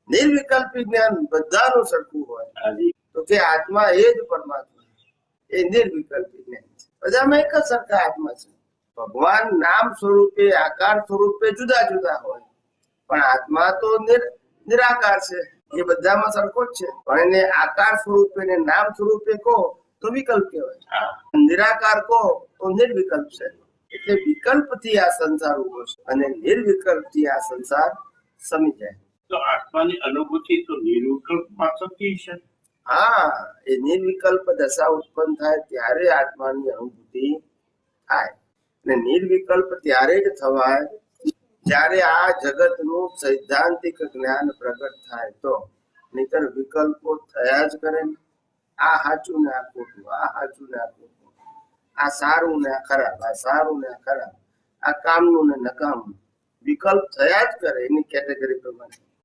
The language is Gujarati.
નિર્વિકલ્પી જ્ઞાન બધાનું સરખું હોય તો કે આત્મા એ જ પરમાત્મા, એ નિર્વિકલ્પી જ્ઞાન છે. બધામાં એક જ સરખા આત્મા છે. ભગવાન નામ સ્વરૂપે આકાર સ્વરૂપે જુદા જુદા હોય, પણ આત્મા તો નિરાકાર છે, એ બધામાં સરખો જ છે. પણ એને આકાર સ્વરૂપે ને નામ સ્વરૂપે કહો તો વિકલ્પ કહેવાય, નિરાકાર કહો તો નિર્વિકલ્પ છે. એટલે વિકલ્પ થી આ સંસાર ઉભો છે અને નિર્વિકલ્પ થી આ સંસાર સમી જાય. તો આત્માની અનુભૂતિ તો નિર્વિકલ્પ માત્ર છે. હા, એ નિર્વિકલ્પ દશા ઉત્પન્ન થાય ત્યારે આત્માની અનુભૂતિ થાય. ને નિર્વિકલ્પ ત્યારે જ થવાય જ્યારે આ જગતનું સૈદ્ધાંતિક જ્ઞાન પ્રગટ થાય તો. નહીતર વિકલ્પો થયા જ કરે ને, આ સાચું ને આ ખોટું, આ સાચું ને આ ખોટું, આ સારું ને આ ખરાબ, આ સારું ને આ ખરાબ, આ કામનું ને નકામનું, વિકલ્પ થયા જ કરે એની કેટેગરી પ્રમાણે.